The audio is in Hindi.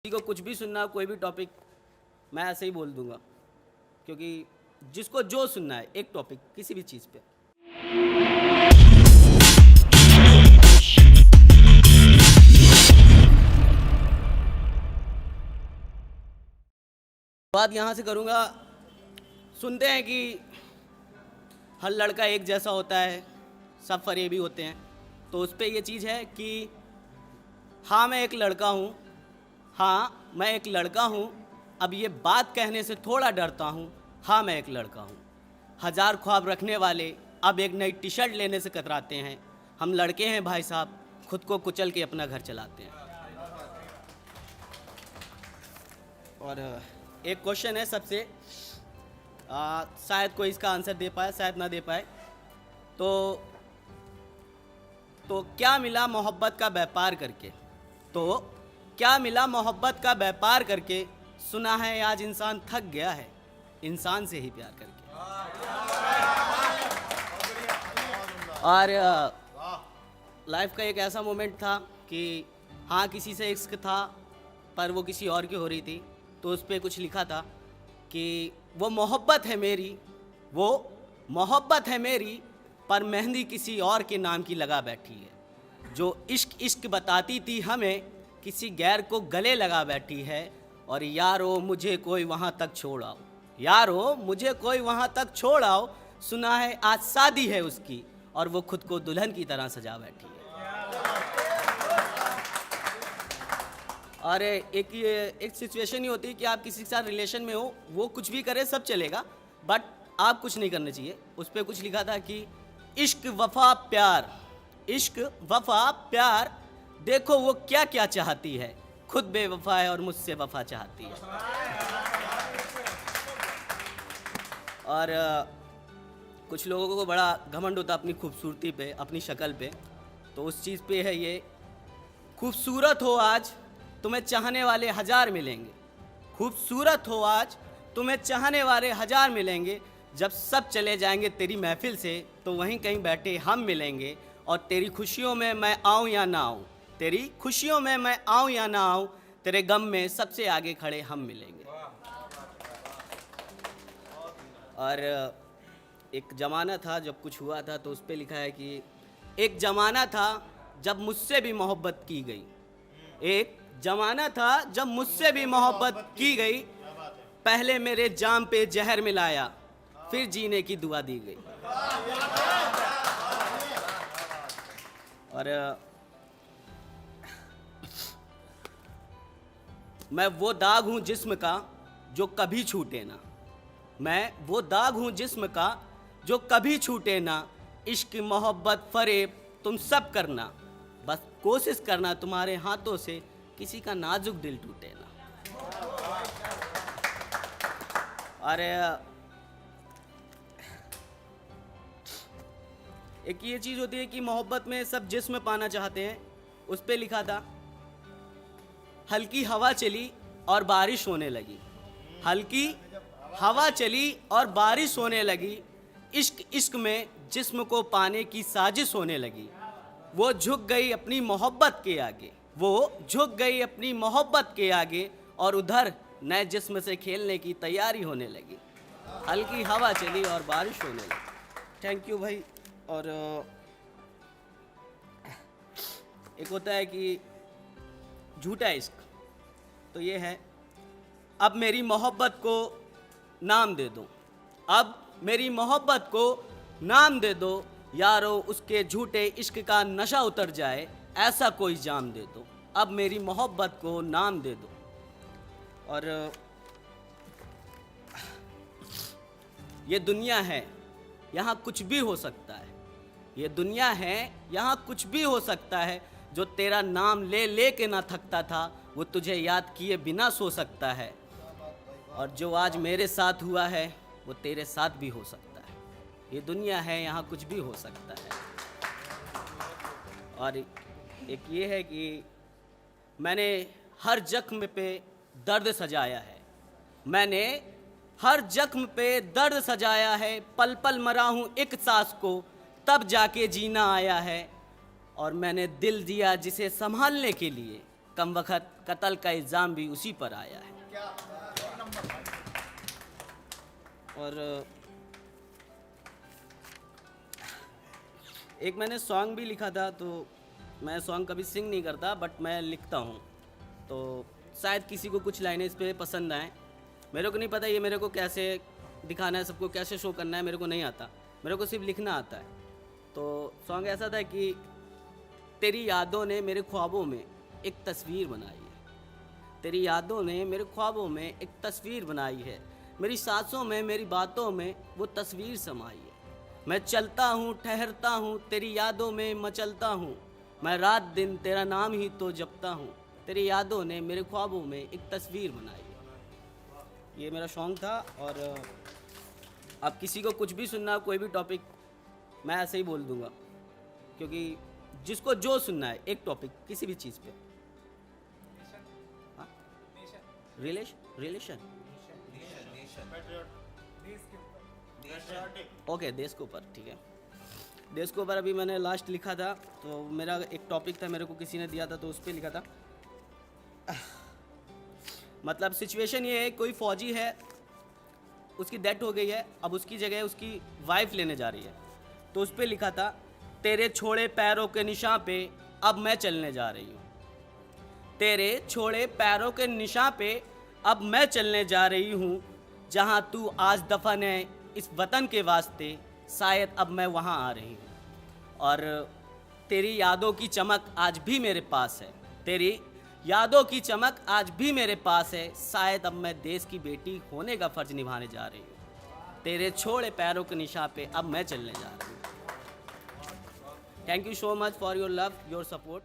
किसी को कुछ भी सुनना, कोई भी टॉपिक मैं ऐसे ही बोल दूंगा, क्योंकि जिसको जो सुनना है एक टॉपिक किसी भी चीज़ पे। बात यहाँ से करूँगा। सुनते हैं कि हर लड़का एक जैसा होता है, सब फरेबी होते हैं। तो उस पर ये चीज़ है कि हाँ मैं एक लड़का हूँ, हाँ मैं एक लड़का हूँ। अब ये बात कहने से थोड़ा डरता हूँ, हाँ मैं एक लड़का हूँ। हज़ार ख्वाब रखने वाले अब एक नई टी शर्ट लेने से कतराते हैं। हम लड़के हैं भाई साहब, खुद को कुचल के अपना घर चलाते हैं। और एक क्वेश्चन है सबसे, शायद कोई इसका आंसर दे पाए, शायद ना दे पाए। तो क्या मिला मोहब्बत का व्यापार करके? तो क्या मिला मोहब्बत का व्यापार करके? सुना है आज इंसान थक गया है इंसान से ही प्यार करके। और लाइफ का एक ऐसा मोमेंट था कि हाँ किसी से इश्क था, पर वो किसी और की हो रही थी। तो उस पर कुछ लिखा था कि वो मोहब्बत है मेरी, वो मोहब्बत है मेरी, पर मेहंदी किसी और के नाम की लगा बैठी है। जो इश्क इश्क बताती थी हमें, किसी गैर को गले लगा बैठी है। और यारो मुझे कोई वहाँ तक छोड़ आओ, यारो मुझे कोई वहाँ तक छोड़ आओ। सुना है आज शादी है उसकी, और वो खुद को दुल्हन की तरह सजा बैठी है। और एक सिचुएशन ही होती है कि आप किसी के साथ रिलेशन में हो, वो कुछ भी करे सब चलेगा, बट आप कुछ नहीं करना चाहिए। उस पर कुछ लिखा था कि इश्क वफा प्यार, इश्क वफा प्यार, देखो वो क्या क्या चाहती है, खुद बेवफा है और मुझसे वफा चाहती है। और कुछ लोगों को बड़ा घमंड होता अपनी खूबसूरती पे, अपनी शक्ल पे। तो उस चीज़ पे है ये, खूबसूरत हो आज तुम्हें चाहने वाले हज़ार मिलेंगे, खूबसूरत हो आज तुम्हें चाहने वाले हज़ार मिलेंगे। जब सब चले जाएंगे तेरी महफिल से, तो वहीं कहीं बैठे हम मिलेंगे। और तेरी खुशियों में मैं आऊँ या ना आऊँ, तेरी खुशियों में मैं आऊँ या ना आऊँ, तेरे गम में सबसे आगे खड़े हम मिलेंगे। और एक ज़माना था जब कुछ हुआ था, तो उस पर लिखा है कि एक ज़माना था जब मुझसे भी मोहब्बत की गई, एक ज़माना था जब मुझसे भी मोहब्बत की गई। पहले मेरे जाम पे जहर मिलाया, फिर जीने की दुआ दी गई। और मैं वो दाग हूँ जिस्म का जो कभी छूटे ना, मैं वो दाग हूँ जिस्म का जो कभी छूटे ना। इश्क मोहब्बत फरेब तुम सब करना, बस कोशिश करना तुम्हारे हाथों से किसी का नाजुक दिल टूटे ना। और एक ये चीज़ होती है कि मोहब्बत में सब जिस्म पाना चाहते हैं। उस पे लिखा था, हल्की हवा चली और बारिश होने लगी, हल्की हवा चली और बारिश होने लगी। इश्क इश्क में जिस्म को पाने की साजिश होने लगी। वो झुक गई अपनी मोहब्बत के आगे, वो झुक गई अपनी मोहब्बत के आगे, और उधर नए जिस्म से खेलने की तैयारी होने लगी। हल्की हवा चली और बारिश होने लगी। थैंक यू भाई। और एक होता है कि झूठा इश्क, तो ये है, अब मेरी मोहब्बत को नाम दे दो, अब मेरी मोहब्बत को नाम दे दो। यारो उसके झूठे इश्क का नशा उतर जाए, ऐसा कोई जाम दे दो। अब मेरी मोहब्बत को नाम दे दो। और ये दुनिया है, यहाँ कुछ भी हो सकता है, ये दुनिया है, यहाँ कुछ भी हो सकता है। जो तेरा नाम ले ले के ना थकता था, वो तुझे याद किए बिना सो सकता है। और जो आज मेरे साथ हुआ है, वो तेरे साथ भी हो सकता है। ये दुनिया है, यहाँ कुछ भी हो सकता है। और एक ये है कि मैंने हर जख्म पे दर्द सजाया है, मैंने हर जख्म पे दर्द सजाया है। पल पल मरा हूँ एक सांस को, तब जाके जीना आया है। और मैंने दिल दिया जिसे संभालने के लिए, कम वक्त कत्ल का इल्ज़ाम भी उसी पर आया है। और एक मैंने सॉन्ग भी लिखा था, तो मैं सॉन्ग कभी सिंग नहीं करता बट मैं लिखता हूँ, तो शायद किसी को कुछ लाइनें इस पर पसंद आएँ। मेरे को नहीं पता ये मेरे को कैसे दिखाना है, सबको कैसे शो करना है, मेरे को नहीं आता, मेरे को सिर्फ लिखना आता है। तो सॉन्ग ऐसा था कि तेरी यादों ने मेरे ख्वाबों में एक तस्वीर बनाई है, तेरी यादों ने मेरे ख्वाबों में एक तस्वीर बनाई है, मेरी सांसों में मेरी बातों में वो तस्वीर समाई है। मैं चलता हूँ ठहरता हूँ तेरी यादों में मचलता हूँ, मैं रात दिन तेरा नाम ही तो जपता हूँ, तेरी यादों ने मेरे ख्वाबों में एक तस्वीर बनाई है। ये मेरा सॉन्ग था। और आप किसी को कुछ भी सुनना, कोई भी टॉपिक, मैं ऐसे ही बोल दूंगा, क्योंकि जिसको जो सुनना है एक टॉपिक किसी भी चीज़ पे। रिलेशन ओके, देश के ऊपर, ठीक है। देश के ऊपर अभी मैंने लास्ट लिखा था, तो मेरा एक टॉपिक था, मेरे को किसी ने दिया था तो उस पर लिखा था। मतलब सिचुएशन ये है, कोई फौजी है, उसकी डेथ हो गई है, अब उसकी जगह उसकी वाइफ लेने जा रही है, तो उस पर लिखा था तेरे छोड़े पैरों के निशान पे अब मैं चलने जा रही हूँ, तेरे छोड़े पैरों के निशान पे अब मैं चलने जा रही हूँ, जहाँ तू आज दफन है इस वतन के वास्ते शायद अब मैं वहाँ आ रही हूँ। और तेरी यादों की चमक आज भी मेरे पास है, तेरी यादों की चमक आज भी मेरे पास है, शायद अब मैं देश की बेटी होने का फ़र्ज निभाने जा रही हूँ, तेरे छोड़े पैरों के निशान पे अब मैं चलने जा रही हूँ। Thank you so much for your love, your support.